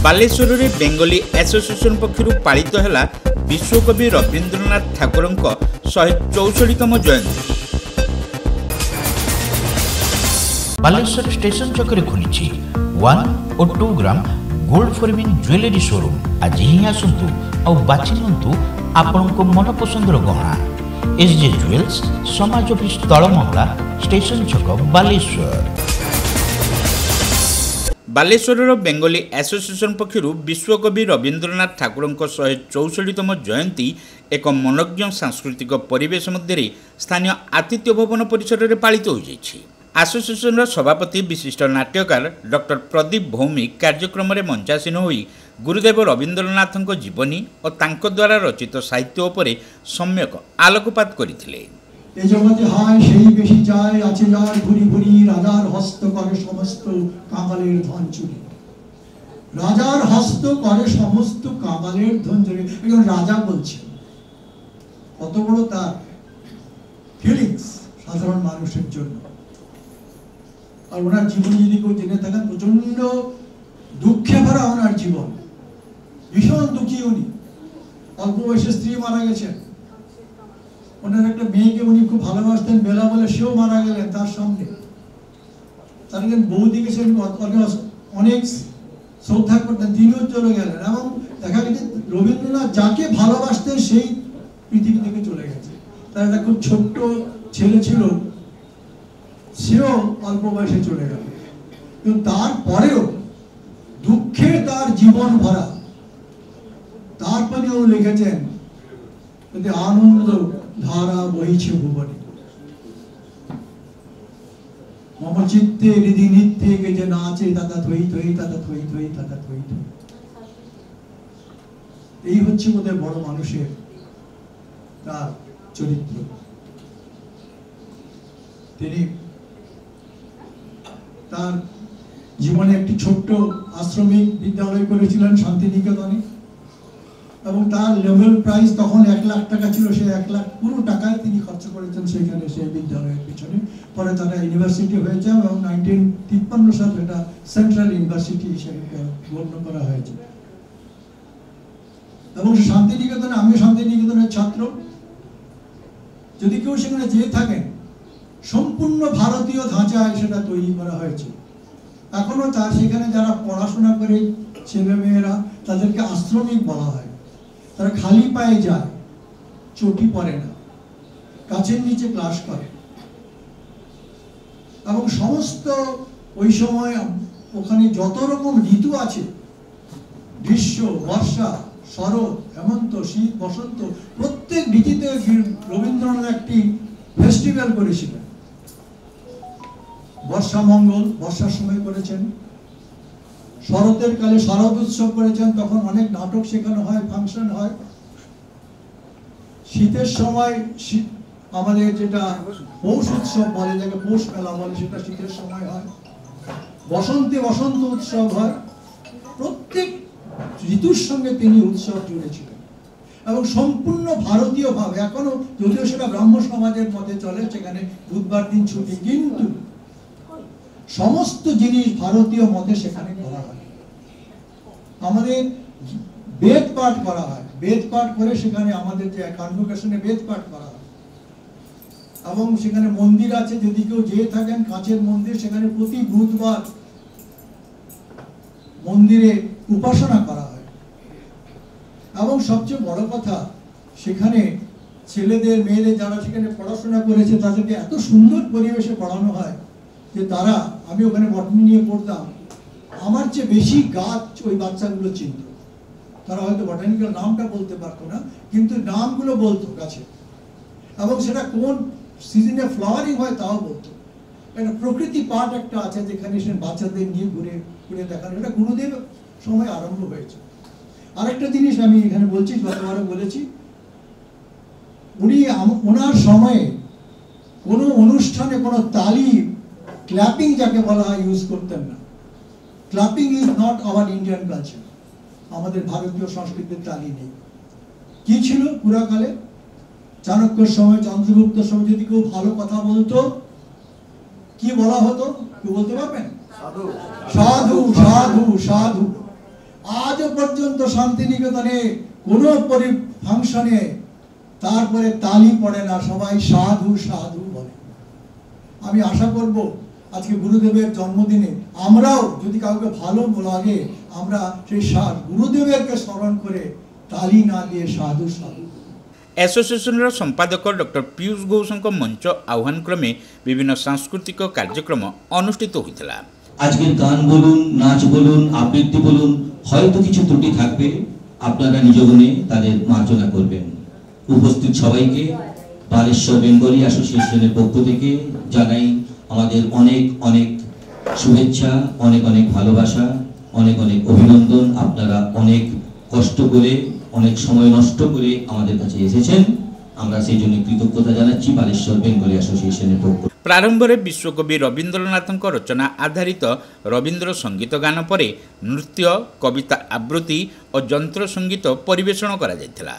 बालेश्वर में बेंगली एसोसिएशन पक्षर पालित है विश्वकवि रवींद्रनाथ ठाकुर 164तम जयंती। बालेश्वर स्टेशन चक्कर खुली 1 और 2 gram gold forming jewellery showroom. आज ही आसतु आ बाछि नियंतु आपनको मन पसंदर गहना। एसजे ज्वेल्स समाज ऑफिस तलमहला स्टेशन छक बालेश्वर। बालेश्वर बेंगली एसोसिएशन पक्षर विश्वकवि रवींद्रनाथ ठाकुर 164तम जयंती एक मनोज्ञ सांस्कृतिक परिवेश मध्य स्थानीय आतिथ्य भवन परिसर में पालित हो जाइछि। एसोसिएशन सभापति विशिष्ट नाट्यकार डॉक्टर प्रदीप भौमिक कार्यक्रम में मंचासीन होई गुरुदेव रवींद्रनाथ जीवनी और तांको द्वारा रचित साहित्य उपरे सम्यक आलोकपात करथिले। ए जगते हाय সেই বেশি যায় আছে যার ভুরি ভুরি রাজার হস্ত করে সমস্ত কাঙালের ধন চুরি। রাজার হস্ত করে সমস্ত কাঙালের ধন চুরি। একজন রাজা বলছেন কত বড় তার ফিলিংস সাধারণ মানুষের জন্য। আর ওনার জীবন যদি কেউ জেনে থাকেন প্রচন্ড দুঃখে ভরা ওনার জীবন। ভীষণ দুঃখী উনি। অল্প বয়সে স্ত্রী মারা গেছেন। ওনার একটা মেয়েকে উনি খুব ভালোবাসতেন বেলা বলে সেও মারা গেলেন তার সামনে। তার একজন বৌদি গেছেন অনেক শ্রদ্ধা করতেন তিনিও চলে গেলেন। এবং দেখা গেছে রবীন্দ্রনাথ যাকে ভালোবাসতেন সেই পৃথিবী থেকে চলে গেছে। তার একটা খুব ছোট্ট ছেলে ছিল সেও অল্প বয়সে চলে গেল। কিন্তু তারপরেও দুঃখে তার জীবন ভরা। তারপরেও লিখেছেন আনন্দ ধারা বহিছে ভুবনে মম চিত্তে হৃদি নিত্যে কে যে নাচে দাদা থই থই দাদা থই থই দাদা থই থই। এই হচ্ছে বোধহয় বড় মানুষের তার চরিত্র। তিনি তার জীবনে একটি ছোট্ট আশ্রমিক বিদ্যালয় করেছিলেন শান্তিনিকেতনে এবং তার লেভেল প্রাইস তখন 1 লাখ টাকা ছিল। সে 1 লাখ পুরো টাকায় তিনি খরচ করেছেন সেখানে সেই বিদ্যালয়ের পিছনে। পরে তারা ইউনিভার্সিটি হয়েছে এবং 1953 সালে এটা সেন্ট্রাল ইউনিভার্সিটি হিসেবে গণ্য করা হয়েছে। এবং শান্তিনিকেতনে আমি শান্তিনিকেতনের ছাত্র। যদি কেউ সেখানে যেয়ে থাকেন সম্পূর্ণ ভারতীয় ধাঁচায় সেটা তৈরি করা হয়েছে। এখনো তার সেখানে যারা পড়াশোনা করে ছেলে মেয়েরা তাদেরকে আশ্রমিক বলা হয়। তারা খালি পায়ে যায়, চটি পরে না, গাছের নিচে ক্লাস করে। এবং সমস্ত ওই সময় ওখানে যত রকম ঋতু আছে গ্রীষ্ম বর্ষা শরৎ হেমন্ত শীত বসন্ত প্রত্যেক ঋতুতে রবীন্দ্রনাথ একটি ফেস্টিভ্যাল করেছিলেন। বর্ষা মঙ্গল বর্ষার সময় করেছেন, শরতের কালে শারদ উৎসব করেছেন, তখন অনেক নাটক শেখানো হয় ফাংশন হয়। শীতের সময় আমাদের যেটা পৌষ উৎসব বলে যাকে পৌষ মেলা বলে সেটা শীতের সময় হয়। বসন্তে বসন্ত উৎসব হয়। প্রত্যেক ঋতুর সঙ্গে তিনি উৎসব জুড়েছিলেন এবং সম্পূর্ণ ভারতীয় ভাবে। এখনো যদিও সেটা ব্রাহ্ম সমাজের মতে চলে সেখানে বুধবার দিন ছুটি, কিন্তু সমস্ত জিনিস ভারতীয় মতে সেখানে করা হয়। আমাদের বেদ পাঠ করা হয়, বেদ পাঠ করে সেখানে আমাদের যে কনভোকেশনে বেদ পাঠ করা হয়। এবং সেখানে মন্দির আছে, যদি কেউ যেয়ে থাকেন কাঁচের মন্দির, সেখানে প্রতি বুধবার মন্দিরে উপাসনা করা হয়। এবং সবচেয়ে বড় কথা সেখানে ছেলেদের মেয়েদের যারা সেখানে পড়াশোনা করেছে তাদেরকে এত সুন্দর পরিবেশে পড়ানো হয় যে তারা, আমি ওখানে বটনি নিয়ে পড়তাম, আমার চেয়ে বেশি গাছ ওই বাচ্চাগুলো চিনত। তারা হয়তো বটানিক্যাল নামটা বলতে পারতো না, কিন্তু নামগুলো বলতো গাছে। এবং সেটা কোন সিজনে ফ্লাওয়ারিং হয় তাও বলতো। একটা প্রকৃতি পাঠ একটা আছে যেখানে সে বাচ্চাদের নিয়ে ঘুরে ঘুরে দেখানো, এটা গুরুদেব সময় আরম্ভ হয়েছে। আরেকটা জিনিস আমি এখানে বলছি, গতবারও বলেছি, উনি ওনার সময়ে কোনো অনুষ্ঠানে কোনো তালি ক্ল্যাপিং যাকে বলা হয় ইউজ করতেন না। Clapping is not our Indian culture. আমাদের ভারতীয় সংস্কৃতির তালি নেই। কি ছিল পুরাকালে? চাণক্যর সময় চন্দ্রগুপ্তের সময় যদি কেউ ভালো কথা বলতো কি বলা হতো? কেউ বলতে পারবেন? সাধু সাধু সাধু। আজও পর্যন্ত শান্তিনিকেতনে কোনো ফাংশনে তারপরে তালি পড়ে না, সবাই সাধু সাধু বলে। আমি আশা করব আজকে গুরুদেবের জন্মদিনে আমরাও যদি কাউকে ভালো লাগে, আমরা সেই গুরুদেবেরকে স্মরণ করে তালি না দিয়ে সাধু সাধু। एसोसिएशन संपादक डॉक्टर पीयूष घोषों मंच आह्वान क्रमे विभिन्न सांस्कृतिक कार्यक्रम अनुष्ठित होता। আজকের গান বলুন, নাচ বলুন, আবৃত্তি বলুন, হয়তো কিছু ত্রুটি থাকবে, আপনারা নিজ গুণে তাদের মার্জনা করবেন। উপস্থিত সবাইকে বালেশ্বর বেঙ্গলি অ্যাসোসিয়েশনের পক্ষ থেকে জানাই আমাদের অনেক অনেক শুভেচ্ছা, অনেক অনেক ভালোবাসা, অনেক অনেক অভিনন্দন। আপনারা অনেক কষ্ট করে, অনেক সময় নষ্ট করে আমাদের কাছে এসেছেন, আমরা সেই জন্য কৃতজ্ঞতা জানাচ্ছি বালেশ্বর বেঙ্গলি অ্যাসোসিয়েশনের পক্ষ। प्रारंभरे विश्वकवि रवींद्रनाथ रचना आधारित रवींद्र संगीत गान पर नृत्य, कविता आवृत्ति और यंत्र संगीत परिवेषण करा जायथिला।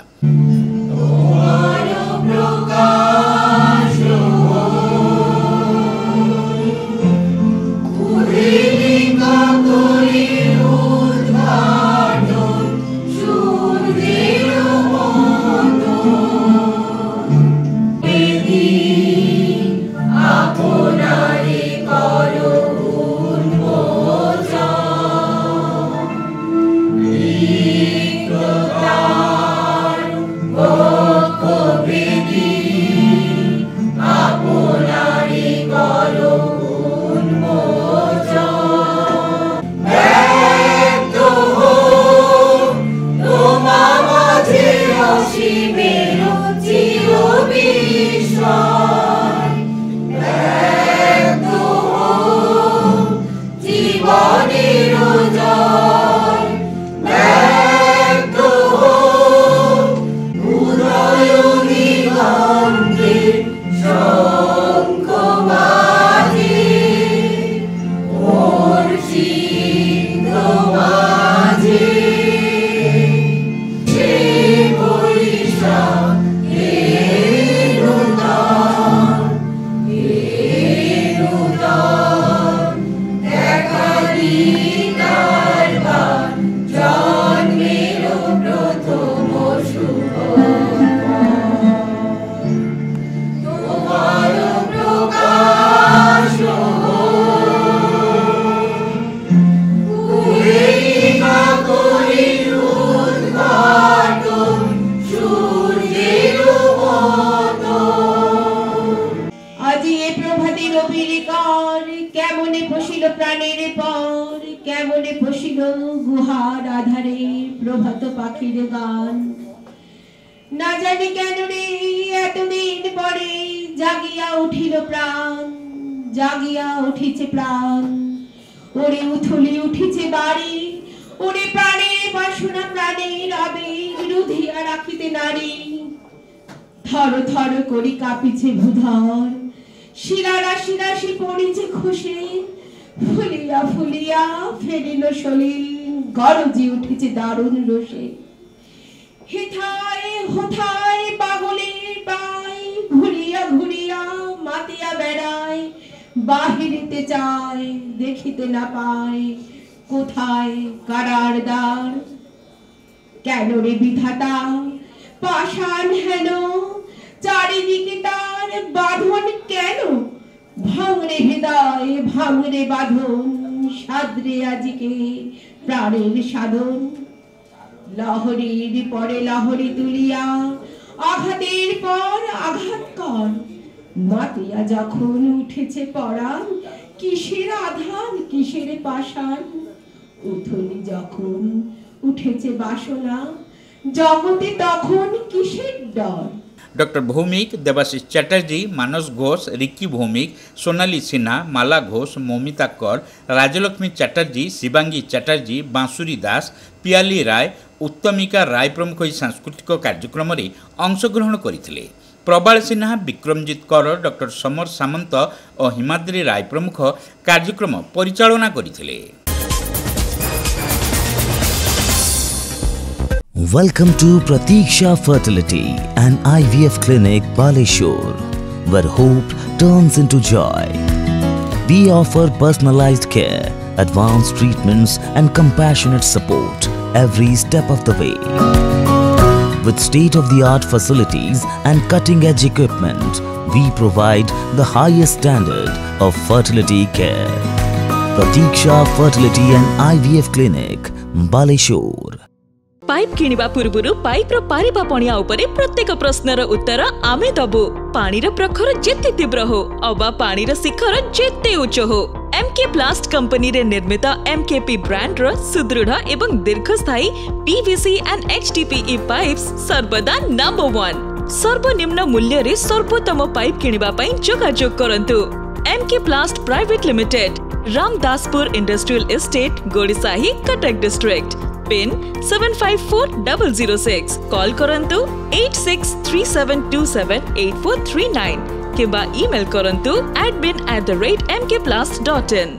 কেমনে পশিল প্রাণের পর, কেমনে পশিল গুহার আধারে প্রভাত পাখির গান। না জানি কেন রে এতদিন পরে জাগিয়া উঠিল প্রাণ, জাগিয়া উঠিছে প্রাণ। ওরে উথলি উঠিছে বাড়ি, ওরে প্রাণের বাসনা প্রাণের আবেগ রুধিয়া রাখিতে নারী। থর থর করি কাঁপিছে ভূধর, শিরা রাশি রাশি পড়িছে খুশি। ফুলিয়া ফুলিয়া ফেরিল সলিল, গরজি উঠেছে দারুণ রোষে। হেথায় হোথায় পাগলের পায়, ঘুরিয়া ঘুরিয়া মাতিয়া বেড়ায়। বাহিরিতে চায় দেখিতে না পায়, কোথায় কারার দ্বার। কেন রে বিধাতা পাষাণ হেন, চারিদিকে তার বাঁধন কেন। ভাঙরে হৃদয় ভাঙরে বাঁধন, সাদরে আজিকে প্রাণের সাধন। লহরীর পরে লহরী তুলিয়া আঘাতের পর আঘাত কর। মাতিয়া যখন উঠেছে পরাণ, কিসের আধার কিসের পাষাণ। উথলি যখন উঠেছে বাসনা, জগতে তখন কিসের ডর। डॉक्टर भौमिक, देवाशीष चैटर्जी, मानस घोष, रिक्की भौमिक, सोनाली सिन्हा, माला घोष, मौमिता कर, राजलक्ष्मी चैटर्जी, शिवांगी चैटर्जी, बांसुरी दास, पियाली राय, उत्तमिका राय प्रमुख यह सांस्कृतिक कार्यक्रम में अंशग्रहण करते। प्रबाल सिन्हा, विक्रमजित कर, डॉक्टर समर सामंत और हिमाद्री राय प्रमुख कार्यक्रम परिचालना करते। Welcome to Pratiksha Fertility and IVF Clinic, Baleshwar, where hope turns into joy. We offer personalized care, advanced treatments and compassionate support every step of the way. With state-of-the-art facilities and cutting-edge equipment, we provide the highest standard of fertility care. Pratiksha Fertility and IVF Clinic, Baleshwar. Pipe किनिबा पूर्वरु pipe रो पारिबा पणिया उपरे प्रत्येक प्रश्नर उत्तर आमे दबु। पानीर प्रखर जेते तीव्र हो अबा पानीर शिखर जेते उच्च हो, एमके प्लास्ट कंपनी रे निर्मित एमकेपी ब्रांड रो सुदृढ़ एवं दीर्घस्थायी पीवीसी एंड एचडीपीई पाइप्स सर्वदा नंबर 1। सर्वनिम्न मूल्य रे सर्वोत्तम पाइप किनिबा पई जोगाजोग करंतु। MK plast private limited, Ramdaspur industrial estate, Gorisahi, Cuttack district. Pin 754006। Call करंतु 8637278439 किबा ईमेल करंतु admin@mkplast.in।